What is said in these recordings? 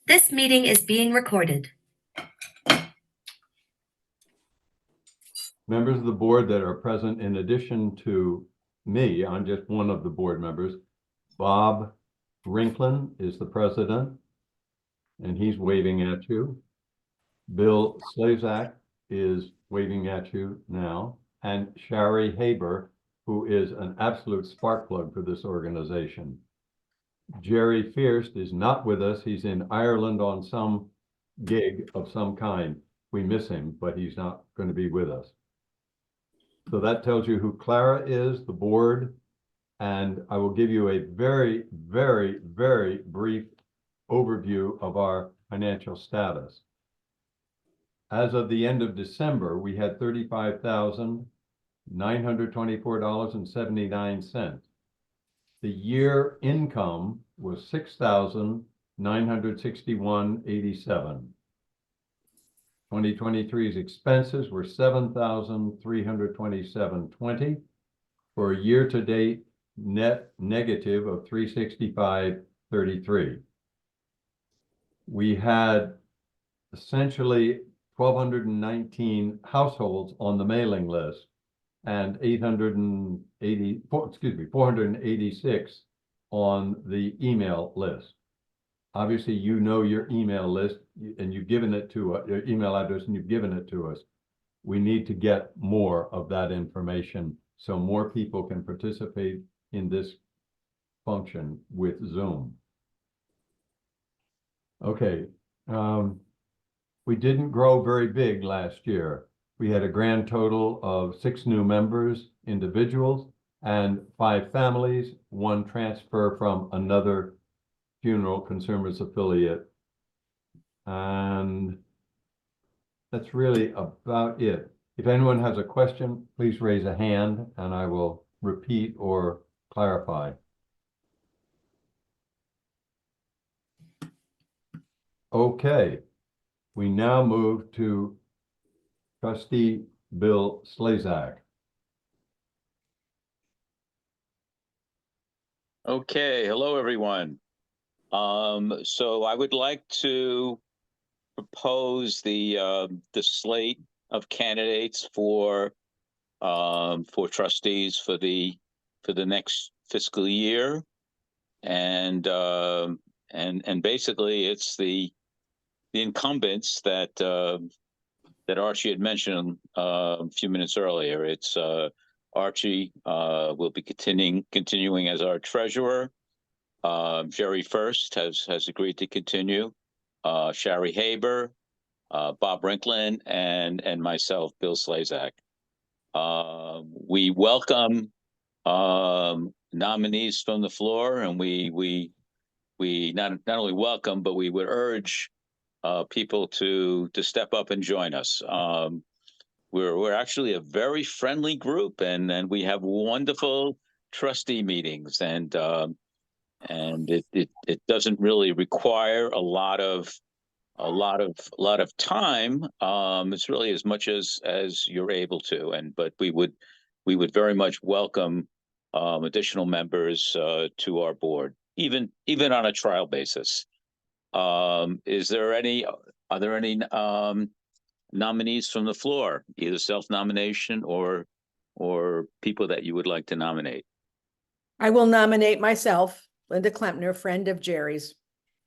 This meeting is being recorded. Members of the board that are present, in addition to me, I'm just one of the board members. Bob Rinklin is the president, and he's waving at you. Bill Slazak is waving at you now, and Shari Haber, who is an absolute spark plug for this organization. Jerry Fierst is not with us. He's in Ireland on some gig of some kind. We miss him, but he's not going to be with us. So that tells you who Clara is, the board, and I will give you a very, very, very brief overview of our financial status. As of the end of December, we had $35,924.79. The year income was $6,961.87. 2023's expenses were $7,327.20 for a year-to-date net negative of $365.33. We had essentially 1,219 households on the mailing list and 486 on the email list. Obviously, you know your email list and you've given it to us, your email address, and you've given it to us. We need to get more of that information so more people can participate in this function with Zoom. Okay, we didn't grow very big last year. We had a grand total of 6 new members, individuals, and 5 families, 1 transfer from another funeral consumers affiliate. And that's really about it. If anyone has a question, please raise a hand and I will repeat or clarify. Okay, we now move to Trustee Bill Slazak. Okay, hello everyone. So I would like to propose the slate of candidates for trustees for the next fiscal year, and basically it's the incumbents that Archie had mentioned a few minutes earlier. It's Archie will be continuing as our treasurer. Jerry First has agreed to continue. Shari Haber, Bob Rinklin, and myself, Bill Slazak. We welcome nominees from the floor, and we not only welcome, but we would urge people to step up and join us. We're actually a very friendly group, and we have wonderful trustee meetings, and it doesn't really require a lot of time. It's really as much as you're able to, but we would very much welcome additional members to our board, even on a trial basis. Are there any nominees from the floor, either self-nomination or people that you would like to nominate? I will nominate myself, Linda Klempner, friend of Jerry's.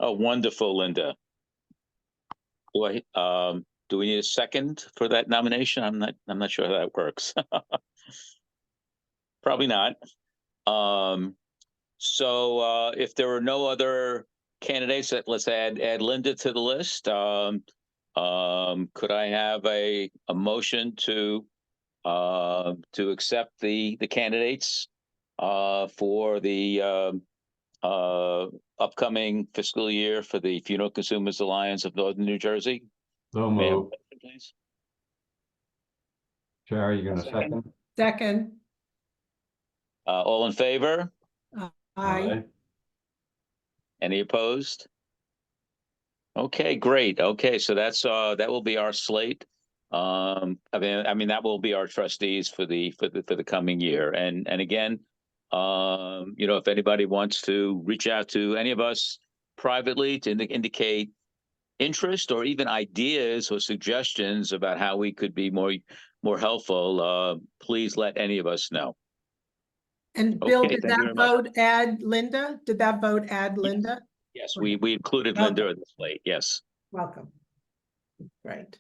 Oh, wonderful, Linda. Do we need a second for that nomination? I'm not sure how that works. Probably not. So if there are no other candidates, let's add Linda to the list. Could I have a motion to accept the candidates for the upcoming fiscal year for the Funeral Consumers Alliance of Northern New Jersey? So moved. Please. Shari, you going to second? Second. All in favor? Aye. Any opposed? Okay, great. Okay, so that will be our slate. I mean that will be our trustees for the coming year. And again, if anybody wants to reach out to any of us privately to indicate interest or even ideas or suggestions about how we could be more helpful, please let any of us know. And Bill, Okay, did thank you that very much. vote add Linda? Did that vote add Linda? Yes, we included Linda at this late. Yes. Welcome. Great.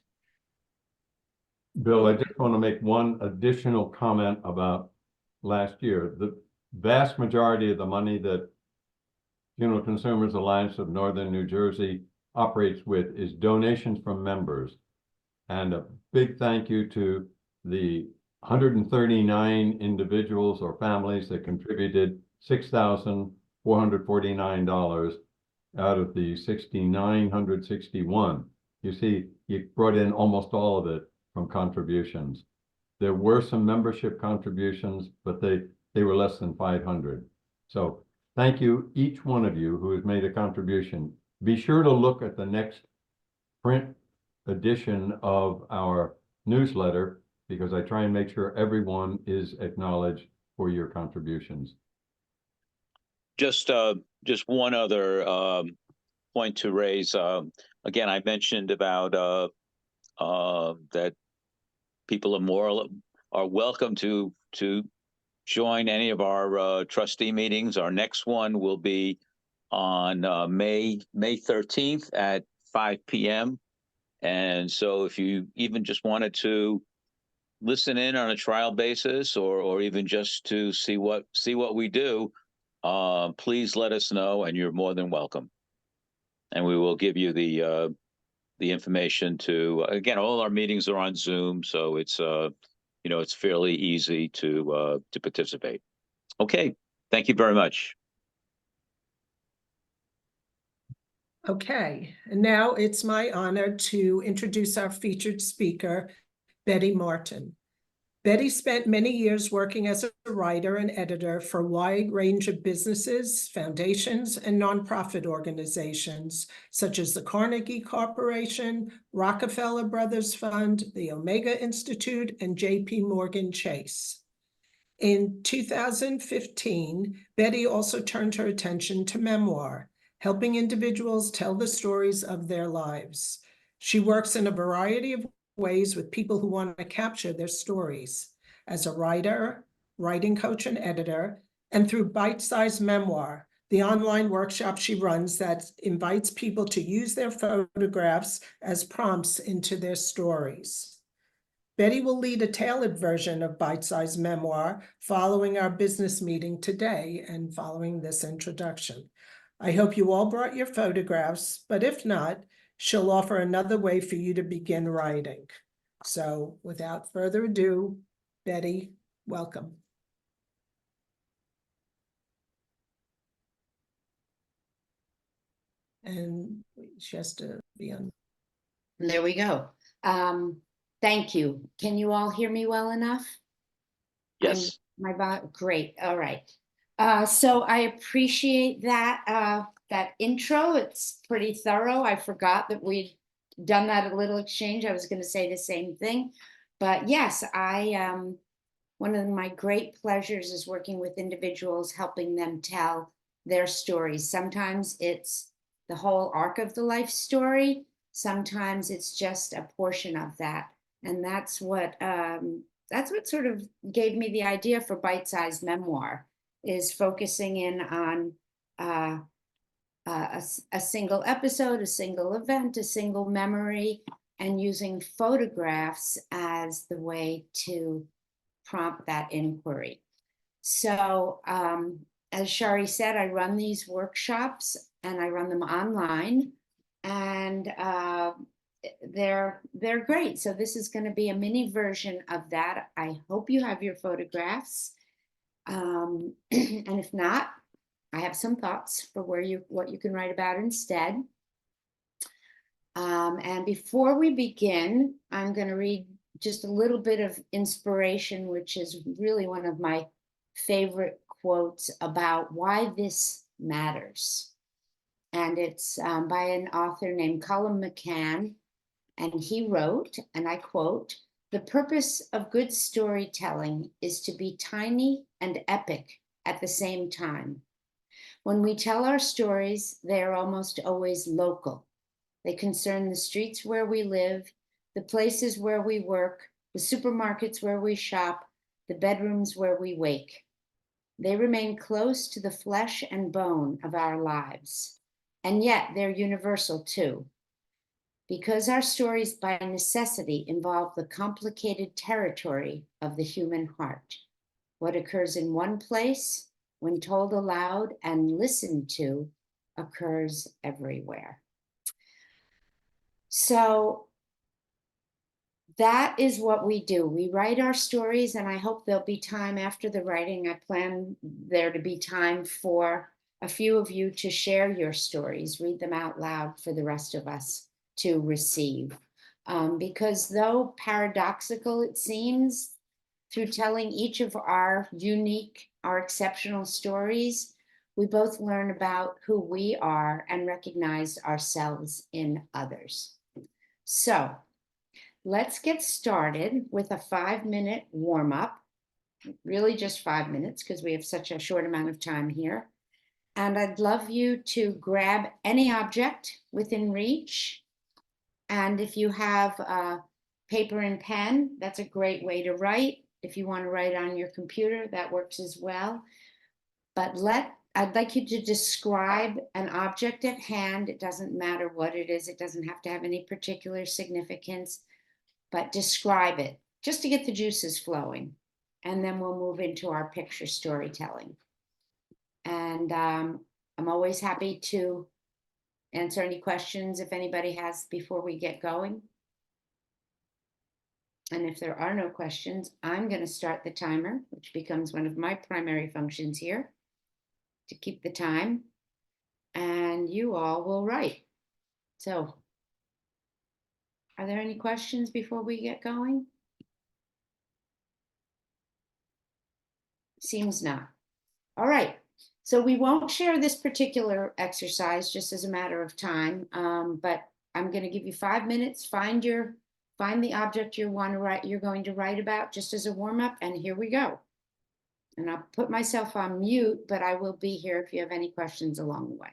Bill, I just want to make one additional comment about last year. The vast majority of the money that Funeral Consumers Alliance of Northern New Jersey operates with is donations from members. And a big thank you to the 139 individuals or families that contributed $6,449 out of the 6,961. You see, you brought in almost all of it from contributions. There were some membership contributions, but they were less than 500. So thank you, each one of you who has made a contribution. Be sure to look at the next print edition of our newsletter, because I try and make sure everyone is acknowledged for your contributions. Just one other point to raise. Again, I mentioned about that people are welcome to join any of our trustee meetings. Our next one will be on May 13th at 5 p.m. And so if you even just wanted to listen in on a trial basis or even just to see what we do, please let us know, and you're more than welcome. And we will give you the information to, again, all our meetings are on Zoom, so it's it's fairly easy to participate. Okay, thank you very much. Okay, and now it's my honor to introduce our featured speaker, Betty Martin. Betty spent many years working as a writer and editor for a wide range of businesses, foundations, and nonprofit organizations, such as the Carnegie Corporation, Rockefeller Brothers Fund, the Omega Institute, and J.P. Morgan Chase. In 2015, Betty also turned her attention to Memoir, helping individuals tell the stories of their lives. She works in a variety of ways with people who want to capture their stories, as a writer, writing coach, and editor, and through Bite-Sized Memoir, the online workshop she runs that invites people to use their photographs as prompts into their stories. Betty will lead a tailored version of Bite-Sized Memoir following our business meeting today and following this introduction. I hope you all brought your photographs, but if not, she'll offer another way for you to begin writing. So without further ado, Betty, welcome. And she has to be on. There we go. Thank you. Can you all hear me well enough? Yes. Great. All right. So I appreciate that that intro. It's pretty thorough. I forgot that we'd done that a little exchange. I was going to say the same thing, but yes, one of my great pleasures is working with individuals, helping them tell their stories. Sometimes it's the whole arc of the life story. Sometimes it's just a portion of that, and that's what sort of gave me the idea for Bite-Sized Memoir, is focusing in on a single episode, a single event, a single memory, and using photographs as the way to prompt that inquiry. So as Shari said, I run these workshops and I run them online, and they're great. So this is going to be a mini version of that. I hope you have your photographs. And if not, I have some thoughts for what you can write about instead. And before we begin, I'm going to read just a little bit of inspiration, which is really one of my favorite quotes about why this matters. And it's by an author named Colum McCann. And he wrote, and I quote, "The purpose of good storytelling is to be tiny and epic at the same time. When we tell our stories, they are almost always local. They concern the streets where we live, the places where we work, the supermarkets where we shop, the bedrooms where we wake. They remain close to the flesh and bone of our lives, and yet they're universal too. Because our stories by necessity involve the complicated territory of the human heart. What occurs in one place, when told aloud and listened to, occurs everywhere. So that is what we do. We write our stories, and I hope there'll be time after the writing. I plan there to be time for a few of you to share your stories, read them out loud for the rest of us to receive. Because though paradoxical it seems, through telling each of our unique, our exceptional stories, we both learn about who we are and recognize ourselves in others. So let's get started with a 5-minute warm-up, really just 5 minutes because we have such a short amount of time here. And I'd love you to grab any object within reach. And if you have paper and pen, that's a great way to write. If you want to write on your computer, that works as well. But I'd like you to describe an object at hand. It doesn't matter what it is. It doesn't have to have any particular significance, but describe it just to get the juices flowing. And then we'll move into our picture storytelling. And I'm always happy to answer any questions if anybody has before we get going. And if there are no questions, I'm going to start the timer, which becomes one of my primary functions here, to keep the time. And you all will write. So, are there any questions before we get going? Seems not. All right. So we won't share this particular exercise just as a matter of time, but I'm going to give you 5 minutes. Find the object you're going to write about just as a warm-up, and here we go. And I'll put myself on mute, but I will be here if you have any questions along the way.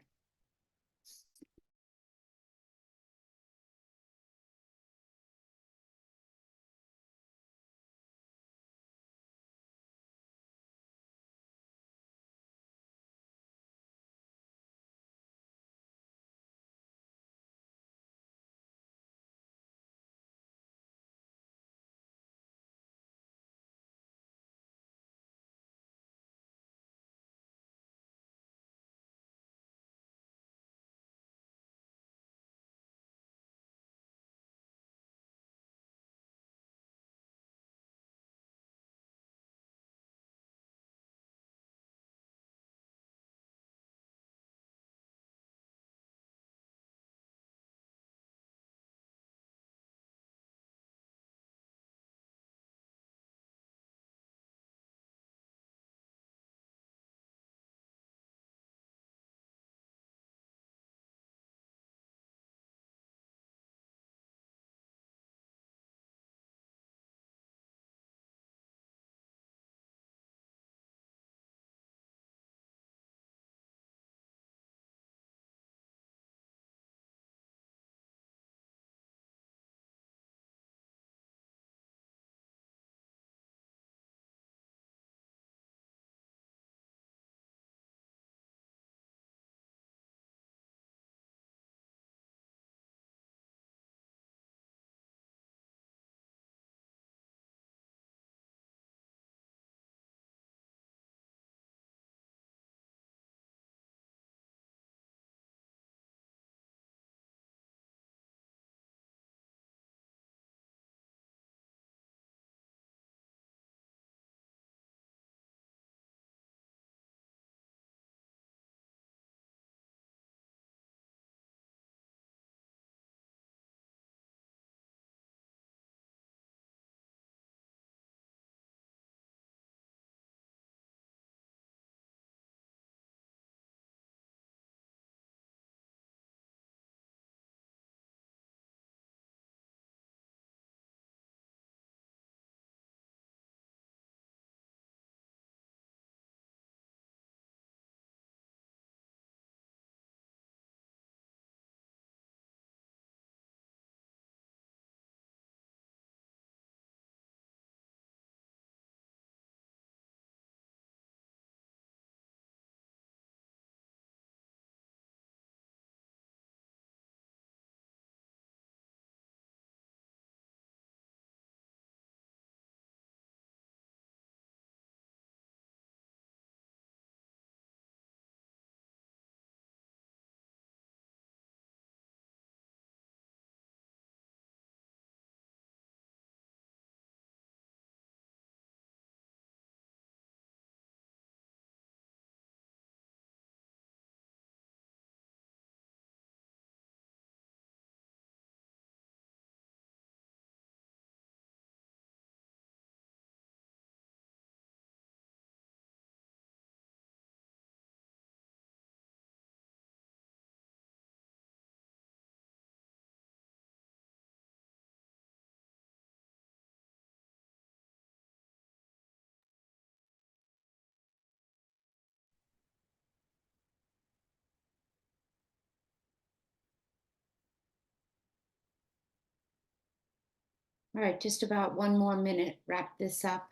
All right, just about one more minute, wrap this up.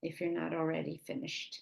If you're not already finished.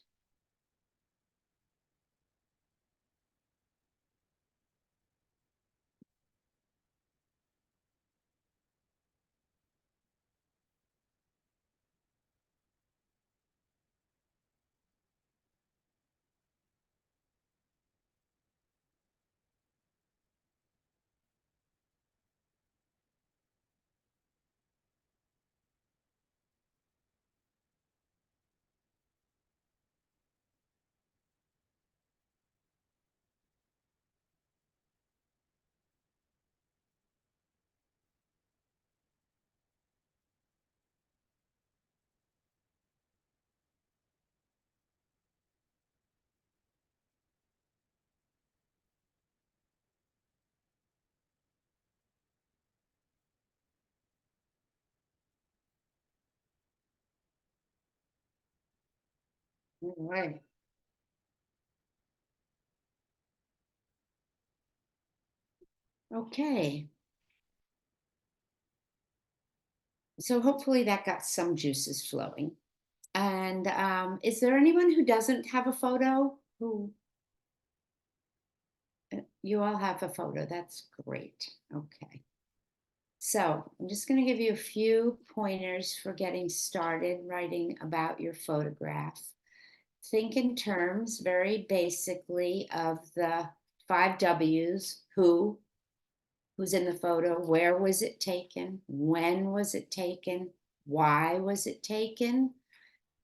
All right. Okay. So hopefully that got some juices flowing. And is there anyone who doesn't have a photo? Who? You all have a photo. That's great. Okay. So I'm just going to give you a few pointers for getting started writing about your photograph. Think in terms very basically of the 5 W's: who, who's in the photo, where was it taken, when was it taken, why was it taken,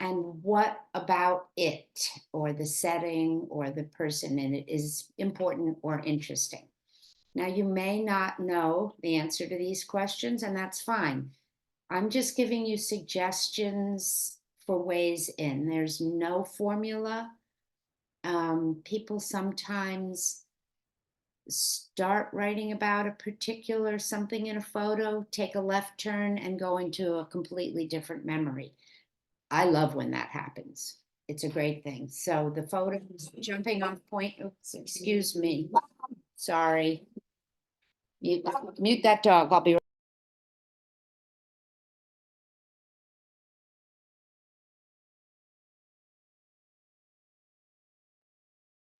and what about it or the setting or the person in it is important or interesting. Now, you may not know the answer to these questions, and that's fine. I'm just giving you suggestions for ways in. There's no formula. People sometimes start writing about a particular something in a photo, take a left turn, and go into a completely different memory. I love when that happens. It's a great thing. So the photo is jumping off point. Oops, excuse me. Sorry. Mute that dog. I'll be right.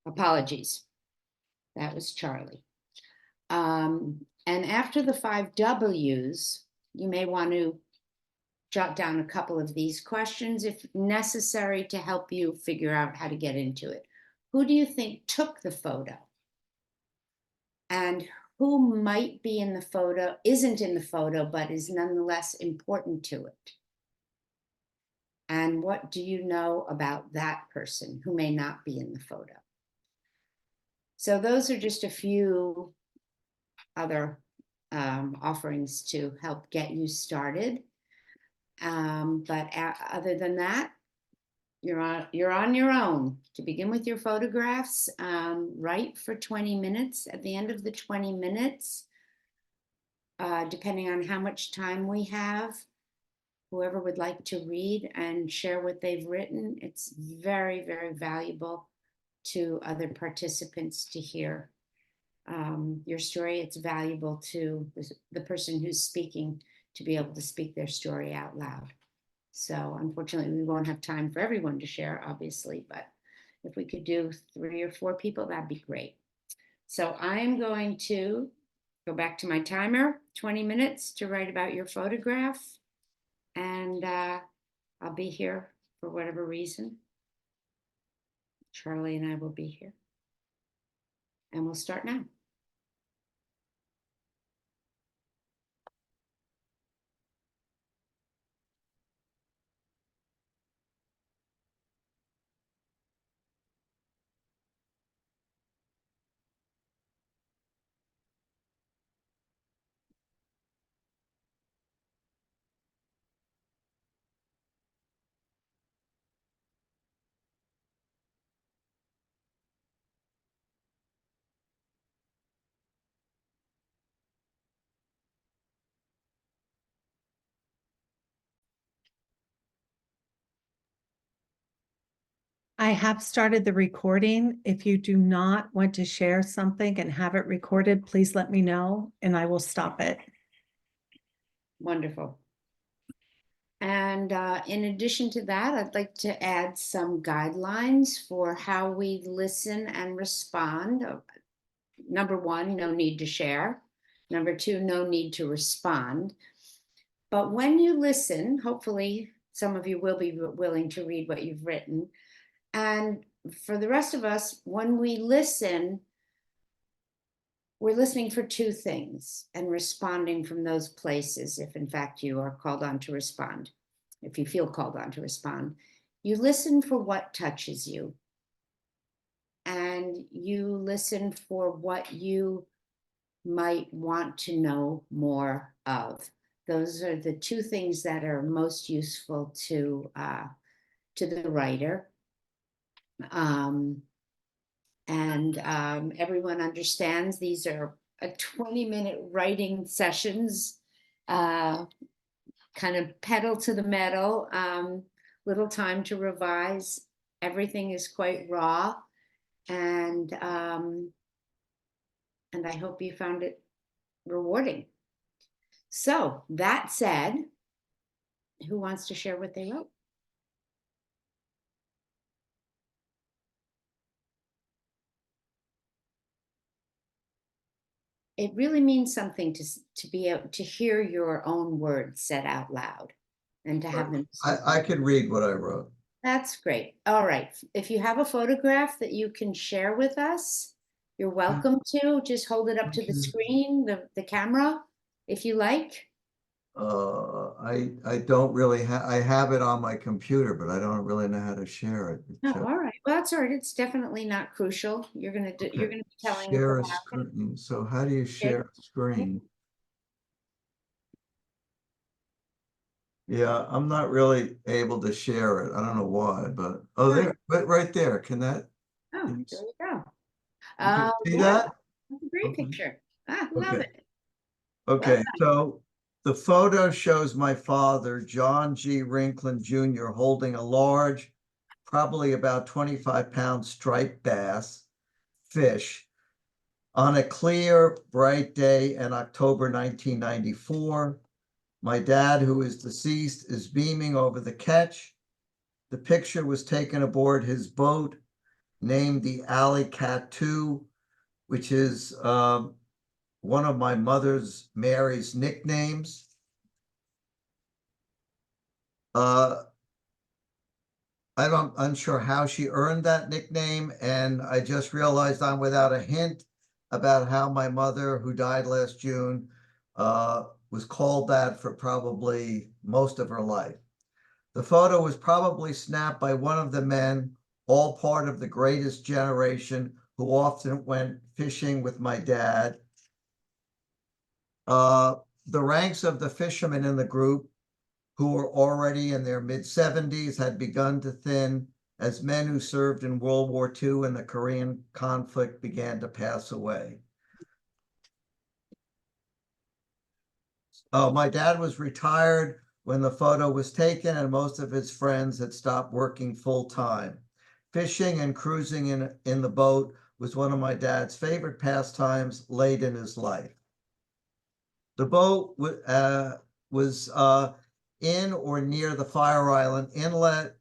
Apologies. That was Charlie. And after the 5 W's, you may want to jot down a couple of these questions if necessary to help you figure out how to get into it. Who do you think took the photo? And who might be in the photo, isn't in the photo, but is nonetheless important to it? And what do you know about that person who may not be in the photo? So those are just a few other offerings to help get you started. But other than that, you're on your own. To begin with your photographs, write for 20 minutes. At the end of the 20 minutes, depending on how much time we have, whoever would like to read and share what they've written, it's very, very valuable to other participants to hear your story. It's valuable to the person who's speaking to be able to speak their story out loud. So unfortunately, we won't have time for everyone to share, obviously, but if we could do 3 or 4 people, that'd be great. So I'm going to go back to my timer, 20 minutes to write about your photograph. And I'll be here for whatever reason. Charlie and I will be here. And we'll start now. I have started the recording. If you do not want to share something and have it recorded, please let me know and I will stop it. Wonderful. And in addition to that, I'd like to add some guidelines for how we listen and respond. Number one, no need to share. Number two, no need to respond. But when you listen, hopefully some of you will be willing to read what you've written. And for the rest of us, when we listen, we're listening for two things and responding from those places, if in fact you are called on to respond, if you feel called on to respond. You listen for what touches you, and you listen for what you might want to know more of. Those are the two things that are most useful to the writer. Everyone understands these are a 20-minute writing sessions, kind of pedal to the metal, little time to revise. Everything is quite raw, and I hope you found it rewarding. So that said, who wants to share what they wrote? It really means something to be able to hear your own words said out loud and to have them. I could read what I wrote. That's great. All right. If you have a photograph that you can share with us, you're welcome to. Just hold it up to the screen, the camera, if you like. I don't really I have it on my computer, but I don't really know how to share it. Oh, all right. Well, that's all right. It's definitely not crucial. You're gonna be telling us Share a about it. screen. So how do you share a screen? Yeah, I'm not really able to share it. I don't know why, but there, but right there. Can that? Oh, there you go. You can see Yeah, that? that's a great Okay. picture. Love Okay. it. Okay, so the photo shows my father, John G. Rinklin Jr., holding a large, probably about 25-pound striped bass fish on a clear, bright day in October 1994. My dad, who is deceased, is beaming over the catch. The picture was taken aboard his boat, named the Alley Cat 2, which is one of my mother's, Mary's, nicknames. I'm unsure how she earned that nickname, and I just realized I'm without a hint about how my mother, who died last June, was called that for probably most of her life. The photo was probably snapped by one of the men, all part of the greatest generation, who often went fishing with my dad. The ranks of the fishermen in the group, who were already in their mid-70s, had begun to thin as men who served in World War II and the Korean conflict began to pass away. My dad was retired when the photo was taken, and most of his friends had stopped working full-time. Fishing and cruising in the boat was one of my dad's favorite pastimes late in his life. The boat was in or near the Fire Island Inlet.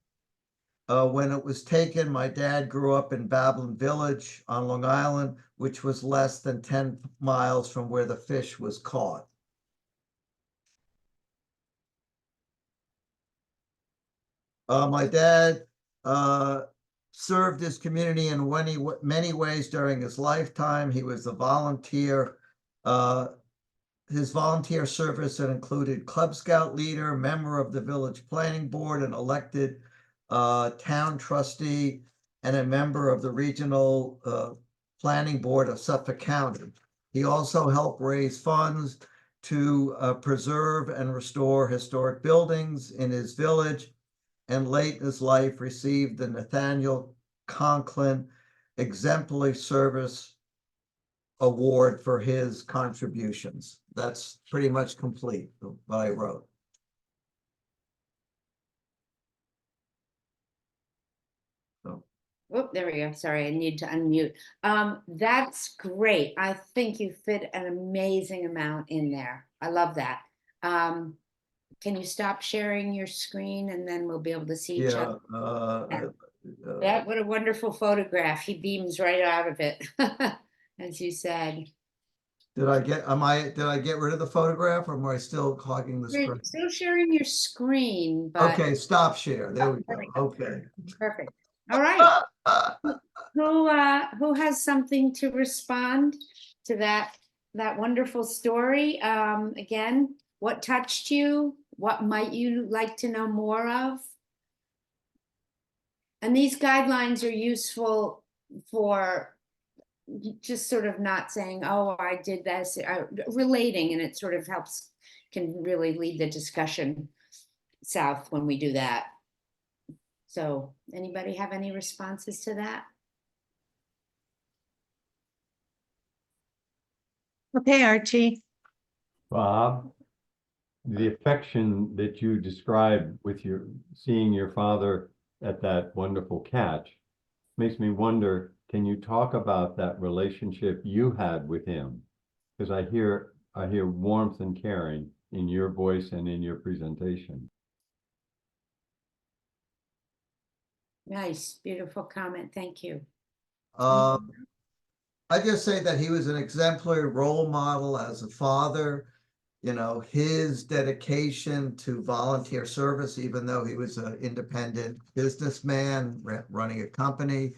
When it was taken, my dad grew up in Babylon Village on Long Island, which was less than 10 miles from where the fish was caught. My dad served his community in many ways during his lifetime. He was a volunteer. His volunteer service had included Club Scout leader, member of the village planning board, an elected town trustee, and a member of the regional planning board of Suffolk County. He also helped raise funds to preserve and restore historic buildings in his village, and late in his life received the Nathaniel Conklin Exemplary Service Award for his contributions. That's pretty much complete what I wrote. So. Oh, there we go. Sorry, I need to unmute. That's great. I think you fit an amazing amount in there. I love that. Can you stop sharing your screen and then we'll be able to see each Yeah, other? That, what a wonderful photograph. He beams right out of it, as you said. did I get rid of the photograph or am I still hogging the You're screen? still sharing your screen, but Okay, stop share. There we there go. we go. Okay. Perfect. All right. Who has something to respond to that wonderful story? Again, what touched you? What might you like to know more of? And these guidelines are useful for just sort of not saying, oh, I did this, relating, and it sort of can really lead the discussion south when we do that. So anybody have any responses to that? Okay, Archie. Bob, the affection that you described with seeing your father at that wonderful catch makes me wonder, can you talk about that relationship you had with him? Because I hear warmth and caring in your voice and in your presentation. Nice, beautiful comment. Thank you. I just say that he was an exemplary role model as a father. You know, his dedication to volunteer service, even though he was an independent businessman running a company,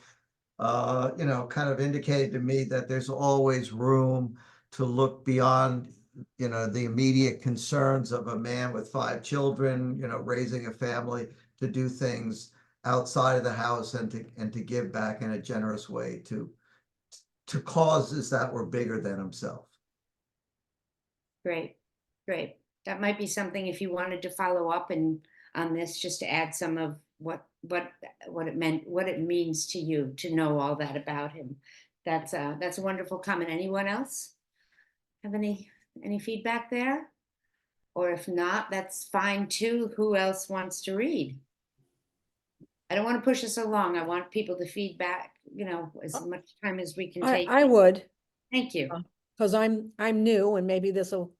you know, kind of indicated to me that there's always room to look beyond, you know, the immediate concerns of a man with 5 children, you know, raising a family, to do things outside of the house and to give back in a generous way to causes that were bigger than himself. Great, great. That might be something if you wanted to follow up on this, just to add some of what it meant, what it means to you to know all that about him. That's a wonderful comment. Anyone else have any feedback there? Or if not, that's fine too. Who else wants to read? I don't want to push us along. I want people to feedback, you know, as much time as we can take. I would, Thank you. because I'm new and maybe this'll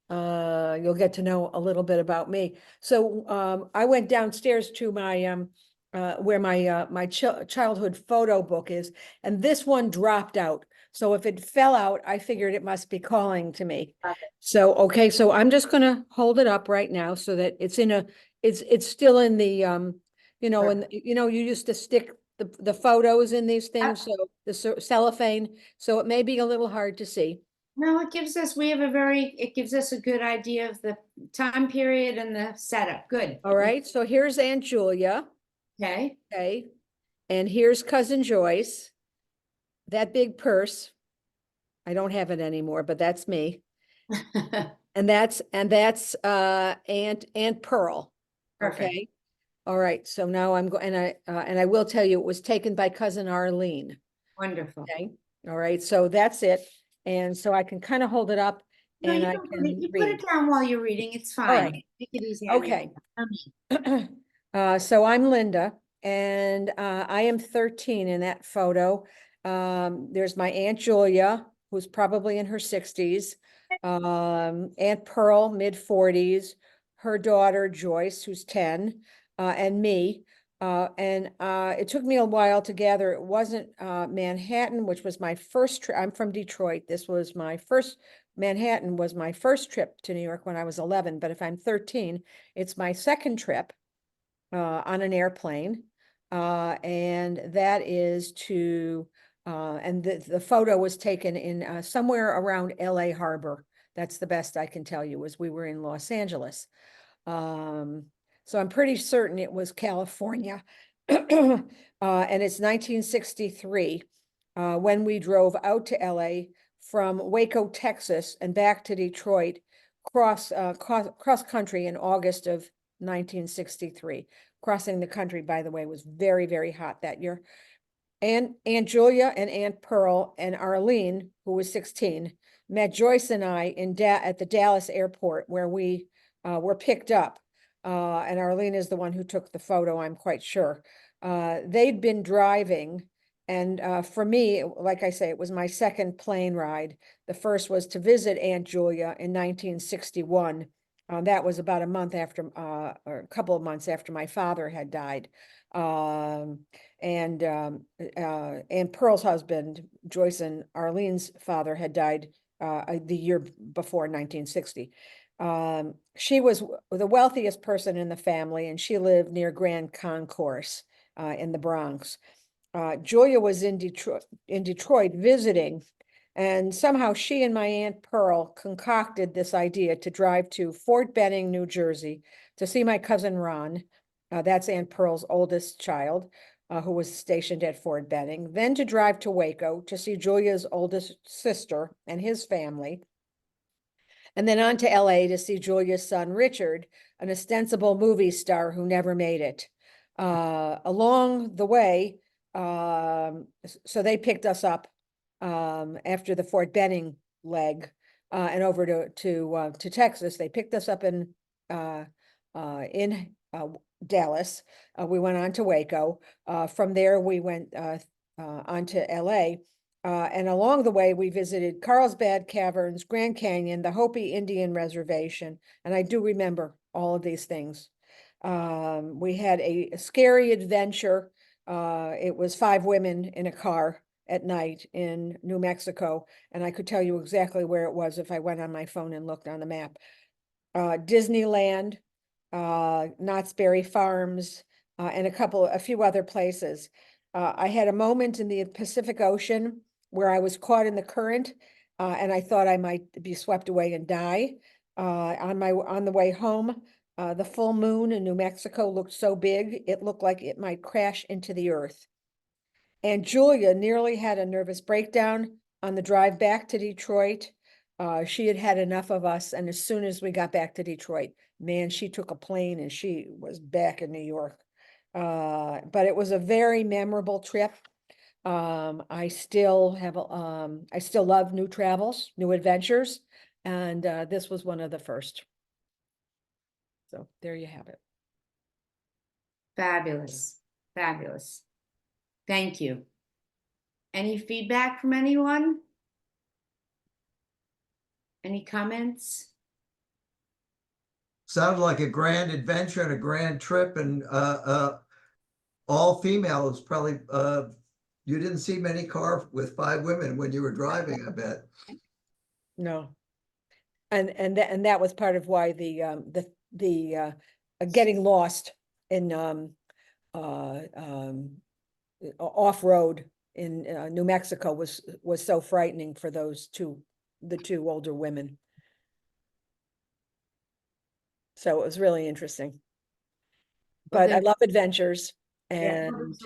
you'll get to know a little bit about me. So I went downstairs to my where my childhood photo book is, and this one dropped out. So if it fell out, I figured it must be calling to me. So okay, so I'm just gonna hold it up right now so that it's it's still in the you know, and you know, you used to stick the photos in these things, so the cellophane, so it may be a little hard to see. No, it gives us a good idea of the time period and the setup. Good. All right, so here's Aunt Julia, Okay. okay, and here's Cousin Joyce. That big purse, I don't have it anymore, but that's me. And that's Aunt Pearl. Perfect. Okay. All right, so now I'm going, and I will tell you, it was taken by Cousin Arlene. Wonderful. Okay, all right, so that's it. And so I can kind of hold it up No, and you I don't put can it, you put read. it down while you're reading. It's fine. right. Make it easy. on Okay. you. So I'm Linda, and I am 13 in that photo. There's my Aunt Julia, who's probably in her 60s. Aunt Pearl, mid-40s. Her daughter Joyce, who's 10, and me. And it took me a while to gather. It wasn't Manhattan, which was my first trip. I'm from Detroit. This was my first. Manhattan was my first trip to New York when I was 11. But if I'm 13, it's my second trip on an airplane. And that is to, and the photo was taken in somewhere around LA Harbor. That's the best I can tell you, as we were in Los Angeles. So I'm pretty certain it was California. And it's 1963 when we drove out to LA from Waco, Texas, and back to Detroit, cross country in August of 1963. Crossing the country, by the way, was very, very hot that year. And Aunt Julia and Aunt Pearl and Arlene, who was 16, met Joyce and I at the Dallas airport, where we were picked up. And Arlene is the one who took the photo, I'm quite sure. They'd been driving And for me, like I say, it was my second plane ride. The first was to visit Aunt Julia in 1961. That was about a month after, or a couple of months after my father had died. And Pearl's husband, Joyce and Arlene's father, had died the year before 1960. She was the wealthiest person in the family, and she lived near Grand Concourse in the Bronx. Julia was in Detroit visiting, and somehow she and my Aunt Pearl concocted this idea to drive to Fort Benning, New Jersey, to see my cousin Ron. That's Aunt Pearl's oldest child, who was stationed at Fort Benning. Then to drive to Waco to see Julia's oldest sister and his family. And then on to LA to see Julia's son, Richard, an ostensible movie star who never made it. Along the way, so they picked us up after the Fort Benning leg and over to Texas. They picked us up in Dallas. We went on to Waco. From there, we went on to LA. And along the way, we visited Carlsbad Caverns, Grand Canyon, the Hopi Indian Reservation, and I do remember all of these things. We had a scary adventure. It was 5 women in a car at night in New Mexico, and I could tell you exactly where it was if I went on my phone and looked on the map. Disneyland, Knott's Berry Farms, and a few other places. I had a moment in the Pacific Ocean where I was caught in the current, and I thought I might be swept away and die. On the way home, the full moon in New Mexico looked so big, it looked like it might crash into the earth. And Julia nearly had a nervous breakdown on the drive back to Detroit. She had had enough of us, and as soon as we got back to Detroit, man, she took a plane and she was back in New York. But it was a very memorable trip. I still love new travels, new adventures, and this was one of the first. So there you have it. Fabulous, fabulous. Thank you. Any feedback from anyone? Any comments? Sounded like a grand adventure and a grand trip, and all female is probably you didn't see many cars with 5 women when you were driving, I bet. No. And that was part of why the getting lost in off-road in New Mexico was so frightening for the 2 older women. So it was really interesting. Well, But I love adventures, yeah, well, and there's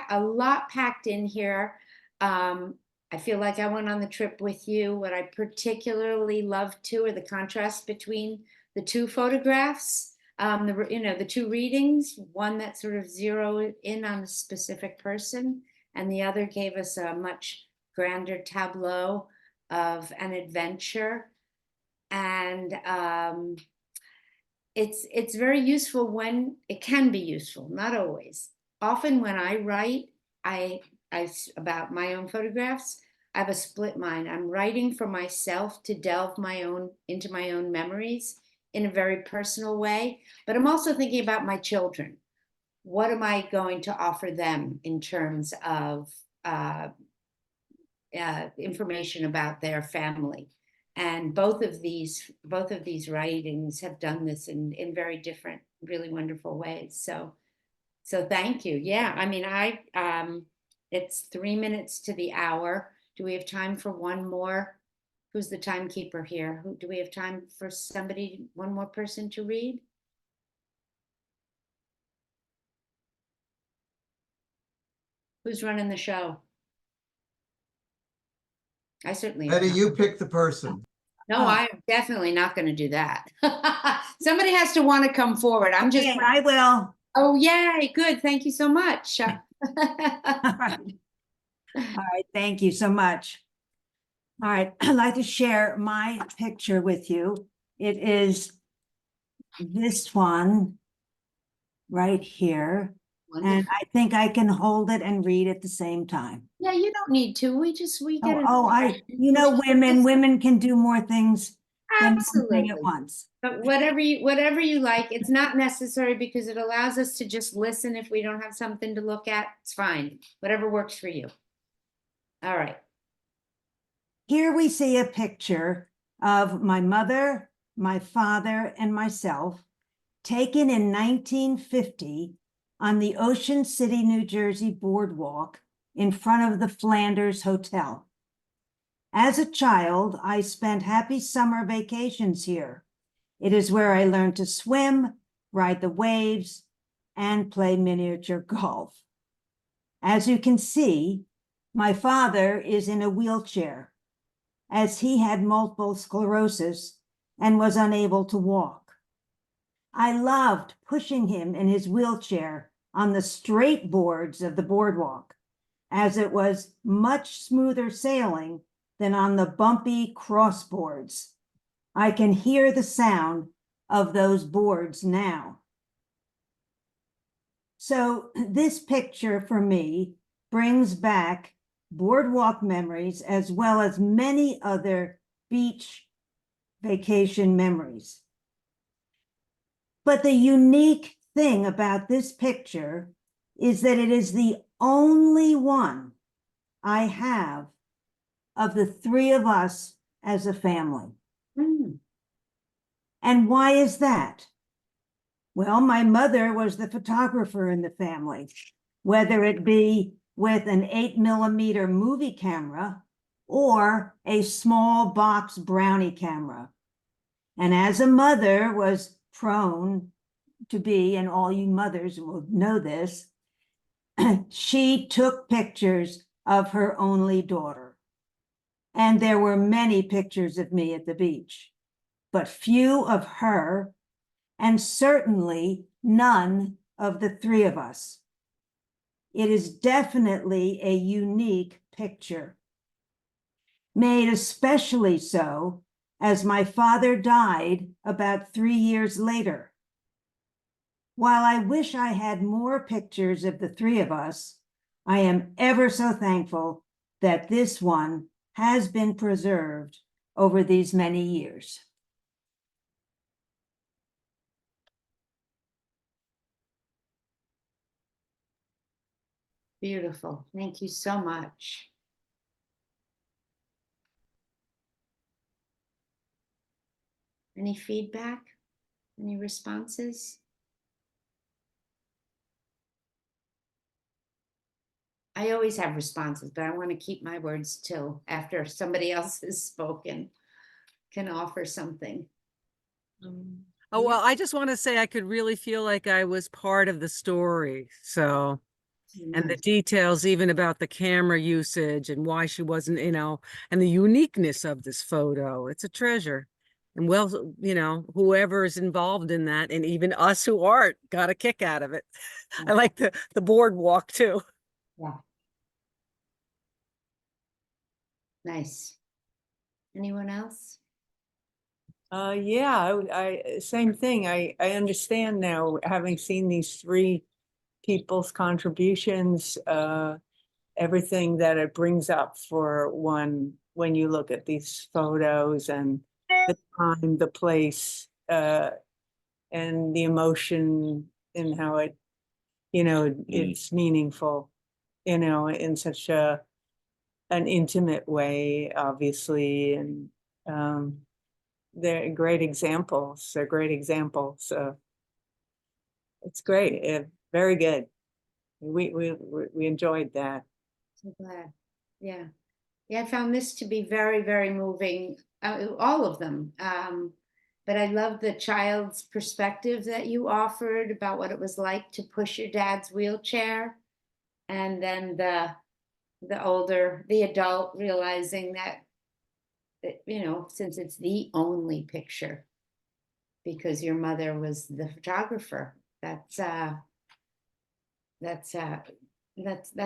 a lot packed in here. I feel like I went on the trip with you. What I particularly loved too are the contrast between the 2 photographs, the 2 readings, one that sort of zeroed in on a specific person, and the other gave us a much grander tableau of an adventure. And it's very useful when it can be useful, not always. Often when I write, I about my own photographs, I have a split mind. I'm writing for myself to delve into my own memories in a very personal way, but I'm also thinking about my children. What am I going to offer them in terms of information about their family? And both of these writings have done this in very different, really wonderful ways. So thank you. Yeah, I mean, it's 3 minutes to the hour. Do we have time for one more? Who's the timekeeper here? Do we have time for one more person to read? Who's running the show? I certainly have Betty, time. you pick the person. No, I'm definitely not going to do that. Somebody has to want to come forward. I'm just. Okay, I will. Oh, yay. Good. Thank you so much. All right. All right, thank you so much. All right, I'd like to share my picture with you. It is this one right here. And Wonderful. I think I can hold it and read at the same time. Yeah, you don't need to. We get an Women can do more things than one thing at Absolutely. once. But whatever you like, it's not necessary because it allows us to just listen if we don't have something to look at. It's fine. Whatever works for you. All right. Here we see a picture of my mother, my father, and myself taken in 1950 on the Ocean City, New Jersey boardwalk in front of the Flanders Hotel. As a child, I spent happy summer vacations here. It is where I learned to swim, ride the waves, and play miniature golf. As you can see, my father is in a wheelchair, as he had multiple sclerosis and was unable to walk. I loved pushing him in his wheelchair on the straight boards of the boardwalk, as it was much smoother sailing than on the bumpy crossboards. I can hear the sound of those boards now. So this picture for me brings back boardwalk memories as well as many other beach vacation memories. But the unique thing about this picture is that it is the only one I have of the three of us as a family. Mm. And why is that? Well, my mother was the photographer in the family, whether it be with an 8mm movie camera or a small box brownie camera. And as a mother was prone to be, and all you mothers will know this, she took pictures of her only daughter. And there were many pictures of me at the beach, but few of her, and certainly none of the three of us. It is definitely a unique picture, made especially so as my father died about 3 years later. While I wish I had more pictures of the three of us, I am ever so thankful that this one has been preserved over these many years. Beautiful. Thank you so much. Any feedback? Any responses? I always have responses, but I want to keep my words till after somebody else has spoken, can offer something. Oh, well, I just want to say I could really feel like I was part of the story. So, and the Nice. details even about the camera usage and why she wasn't, and the uniqueness of this photo. It's a treasure. And well, whoever is involved in that, and even us who aren't, got a kick out of it. I like the boardwalk too. Yeah. Nice. Anyone else? Yeah, I same thing. I understand now, having seen these three people's contributions, everything that it brings up for one when you look at these photos and the time, the place, and the emotion and how it, it's meaningful, in such an intimate way, obviously, and they're great examples. They're great examples. So it's great. Very good. We enjoyed that. So glad. Yeah. Yeah, I found this to be very, very moving, all of them. But I love the child's perspective that you offered about what it was like to push your dad's wheelchair. And then the adult realizing that, since it's the only picture, because your mother was the photographer, that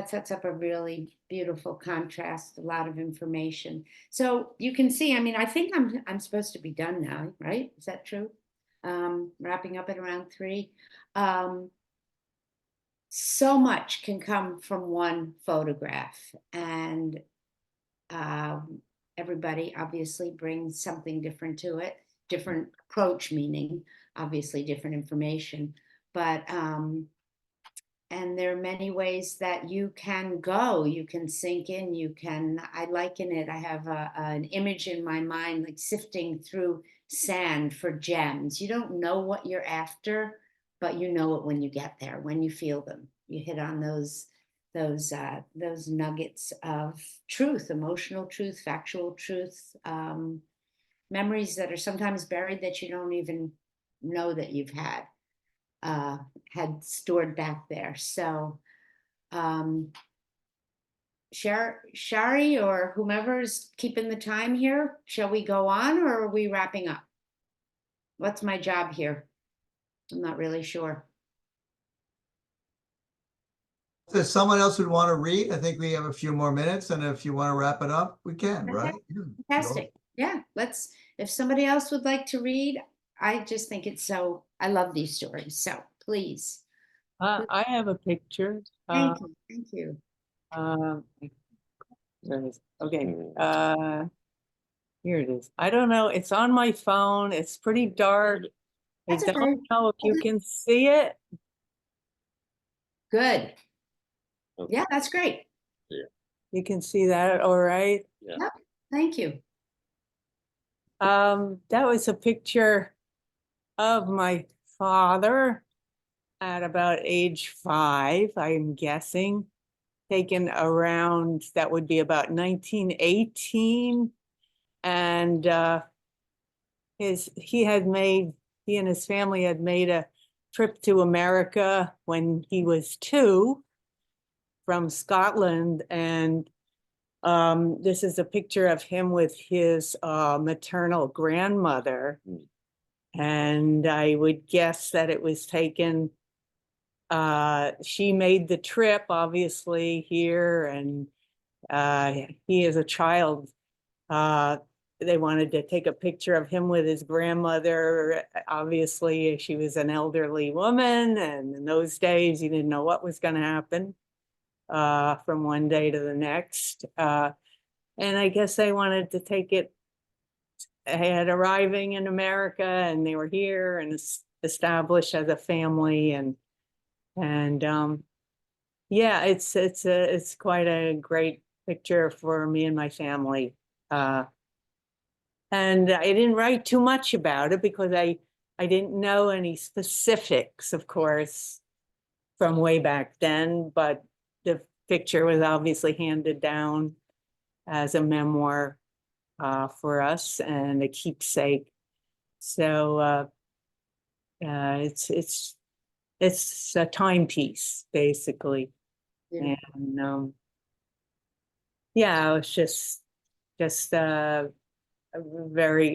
sets up a really beautiful contrast, a lot of information. So you can see, I think I'm supposed to be done now, right? Is that true? Wrapping up at around 3. so much can come from one photograph, and everybody obviously brings something different to it, different approach, meaning obviously different information, but and there are many ways that you can go, you can sink in, I liken it, I have an image in my mind, like sifting through sand for gems. You don't know what you're after, but you know it when you get there, when you feel them. You hit on those nuggets of truth, emotional truth, factual truth, memories that are sometimes buried that you don't even know that you've had stored back there. So Shari or whomever is keeping the time here, shall we go on or are we wrapping up? What's my job here? I'm not really sure. If there's someone else who'd want to read, I think we have a few more minutes, and if you want to wrap it up, we can, right? Yeah. Fantastic. Yeah, if somebody else would like to read, I just think I love these stories. So please. I have a picture. Thank you. Thank you. There it is. Okay, here it is. I don't know, it's on my phone, it's pretty dark. I That's okay. don't know if you can see it. Good. Yeah, that's great. You can see that, all right? Yep. Thank you. That was a picture of my father at about age 5, I'm guessing, taken around, that would be about 1918. And he and his family had made a trip to America when he was 2 from Scotland. And this is a picture of him with his maternal grandmother. And I would guess that it was taken, she made the trip obviously here, and he as a child, they wanted to take a picture of him with his grandmother. Obviously, she was an elderly woman, and in those days, you didn't know what was going to happen from one day to the next. And I guess they wanted to take it at arriving in America, and they were here and established as a family, and yeah, it's quite a great picture for me and my family. And I didn't write too much about it because I didn't know any specifics, of course, from way back then, but the picture was obviously handed down as a memoir for us and a keepsake. So it's a timepiece, basically. Yeah. And yeah, it was just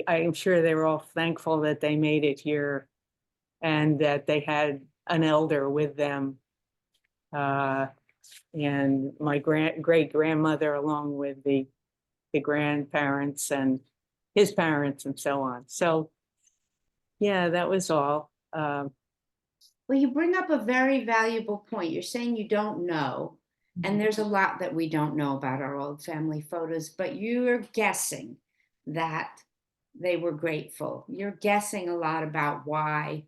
I'm sure they were all thankful that they made it here and that they had an elder with them. And my great grandmother, along with the grandparents and his parents and so on. So yeah, that was all. Well, you bring up a very valuable point. You're saying you don't know, and there's a lot that we don't know about our old family photos, but you're guessing that they were grateful. You're guessing a lot about why.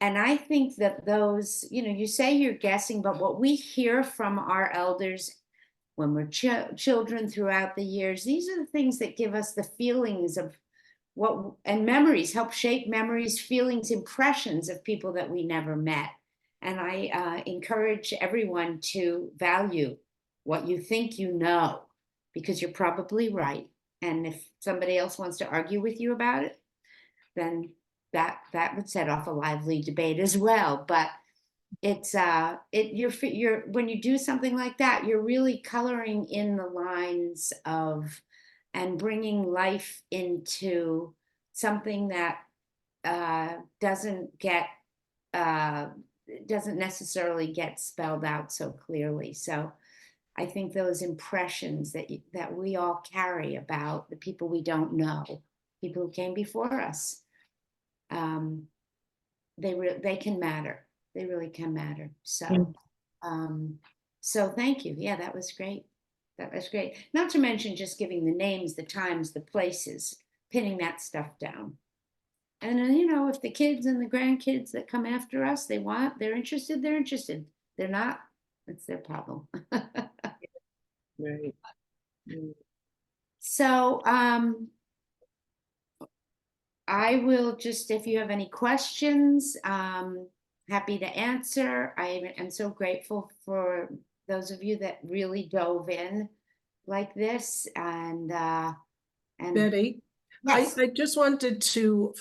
And I think that those, you say you're guessing, but what we hear from our elders when we're children throughout the years, these are the things that give us the feelings of and memories, help shape memories, feelings, impressions of people that we never met. And I encourage everyone to value what you think you know, because you're probably right. And if somebody else wants to argue with you about it, then that would set off a lively debate as well. But it's you're when you do something like that, you're really coloring in the lines of and bringing life into something that doesn't necessarily get spelled out so clearly. So I think those impressions that we all carry about the people we don't know, people who came before us, they can matter. They really can matter. So So thank you. Yeah, that was great. That was great. Not to mention just giving the names, the times, the places, pinning that stuff down. And then, you know, if the kids and the grandkids that come after us, they're interested, they're interested. They're not, it's their problem. Right. Mm. So, I will just, if you have any questions, happy to answer. I am so grateful for those of you that really dove in like this and Betty, yes. I just wanted to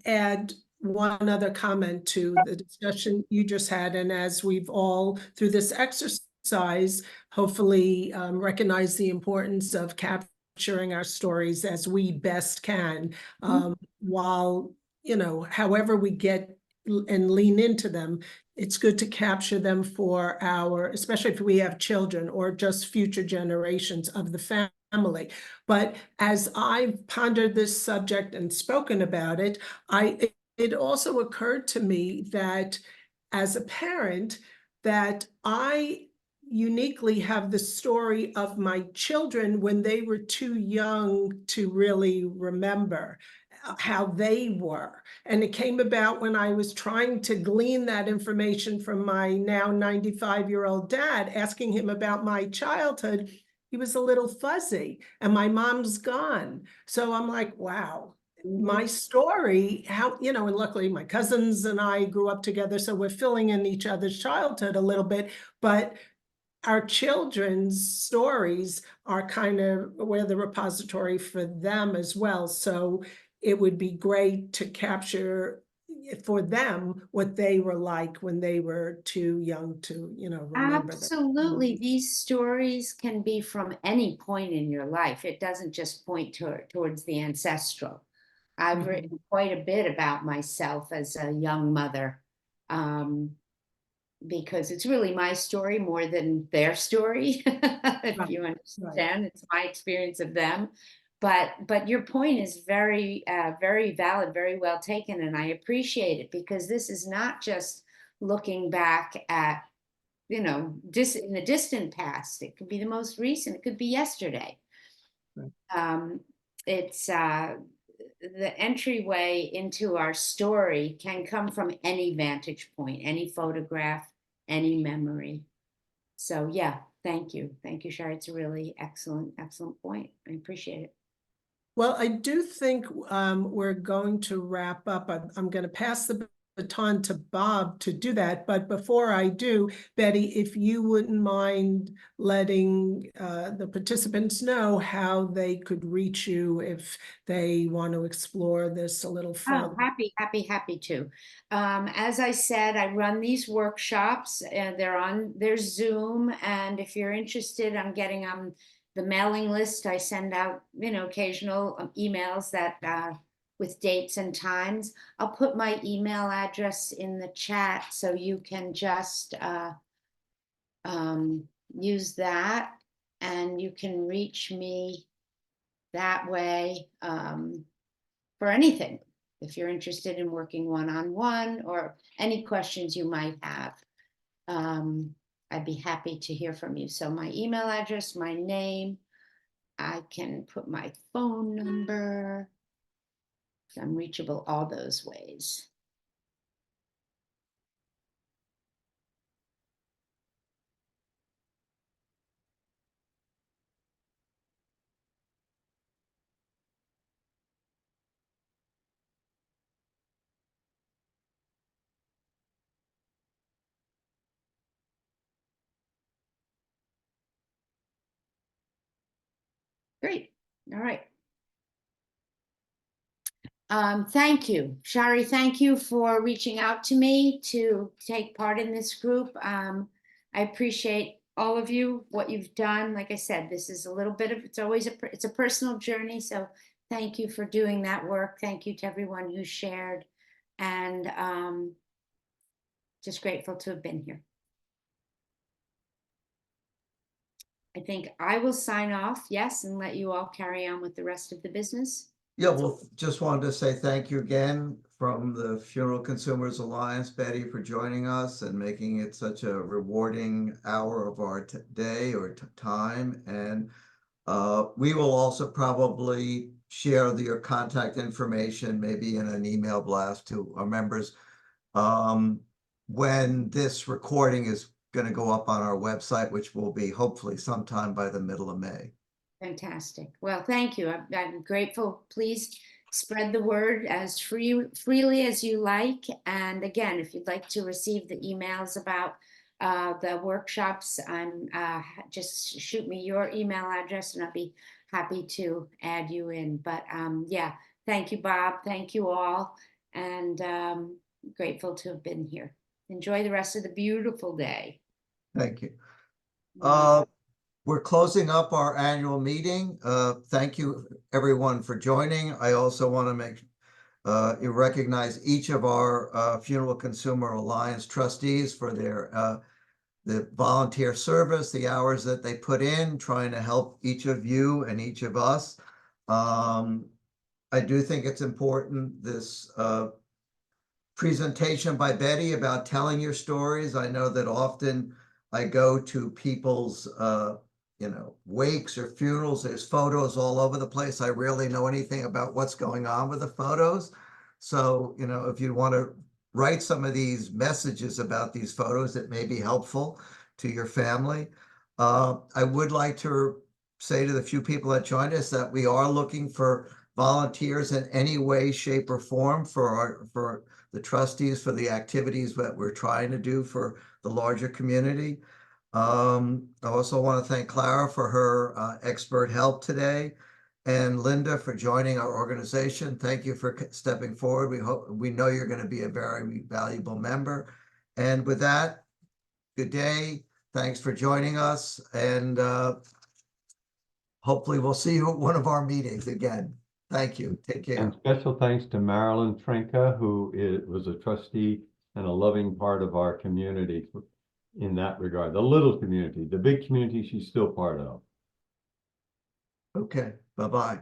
add one other comment to the discussion you just had. And as we've all, through this exercise, hopefully recognize the importance of capturing our stories as we best can, while, you know, however we get and lean into them, it's good to capture them for our, especially if we have children or just future generations of the family. But as I've pondered this subject and spoken about it, it also occurred to me that as a parent, that I uniquely have the story of my children when they were too young to really remember how they were. And it came about when I was trying to glean that information from my now 95-year-old dad, asking him about my childhood. He was a little fuzzy, and my mom's gone. So I'm like, wow, my story, how, you know, and luckily my cousins and I grew up together, so we're filling in each other's childhood a little bit, but our children's stories are kind of, we're the repository for them as well. So it would be great to capture for them what they were like when they were too young to, you know, remember that. Absolutely. These stories can be from any point in your life. It doesn't just point towards the ancestral. I've Mhm. written quite a bit about myself as a young mother, because it's really my story more than their story, if Right, you right. understand. It's my experience of them. But your point is very very valid, very well taken, and I appreciate it because this is not just looking back at, you know, in the distant past. It could be the most recent. It could be yesterday. Right. It's the entryway into our story can come from any vantage point, any photograph, any memory. So yeah, thank you, Shari. It's a really excellent point. I appreciate it. Well, I do think we're going to wrap up. I'm going to pass the baton to Bob to do that. But before I do, Betty, if you wouldn't mind letting the participants know how they could reach you if they want to explore this a little Oh, further. happy to. As I said, I run these workshops and they're Zoom. And if you're interested, I'm getting on the mailing list. I send out, you know, occasional emails that with dates and times. I'll put my email address in the chat so you can just use that and you can reach me that way for anything. If you're interested in working one-on-one or any questions you might have, I'd be happy to hear from you. So my email address, my name, I can put my phone number. I'm reachable all those ways. Great. All right. Thank you, Shari. Thank you for reaching out to me to take part in this group. I appreciate all of you, what you've done. Like I said, this is a little bit of, it's always it's a personal journey. So thank you for doing that work. Thank you to everyone who shared, and just grateful to have been here. I think I will sign off, yes, and let you all carry on with the rest of the business. Yeah, well, just wanted to say thank you again from the Funeral Consumers Alliance, Betty, for joining us and making it such a rewarding hour of our day or time. And we will also probably share your contact information, maybe in an email blast to our members, when this recording is going to go up on our website, which will be hopefully sometime by the middle of May. Fantastic. Well, thank you. I'm grateful. Please spread the word as freely as you like. And again, if you'd like to receive the emails about the workshops, just shoot me your email address and I'll be happy to add you in. But yeah, thank you, Bob. Thank you all. And grateful to have been here. Enjoy the rest of the beautiful day. Thank you. We're closing up our annual meeting. Thank you, everyone, for joining. I also want to make you recognize each of our Funeral Consumer Alliance trustees for their the volunteer service, the hours that they put in, trying to help each of you and each of us. I do think it's important, this presentation by Betty about telling your stories. I know that often I go to people's wakes or funerals, there's photos all over the place. I rarely know anything about what's going on with the photos. So, if you want to write some of these messages about these photos, it may be helpful to your family. I would like to say to the few people that joined us that we are looking for volunteers in any way, shape, or form for the trustees for the activities that we're trying to do for the larger community. I also want to thank Clara for her expert help today, and Linda for joining our organization. Thank you for stepping forward. We know you're going to be a very valuable member. And with that, good day. Thanks for joining us, and hopefully we'll see you at one of our meetings again. Thank you. Take care. And special thanks to Marilyn Trinka, who was a trustee and a loving part of our community in that regard. The little community, the big community she's still part of. Okay, bye-bye.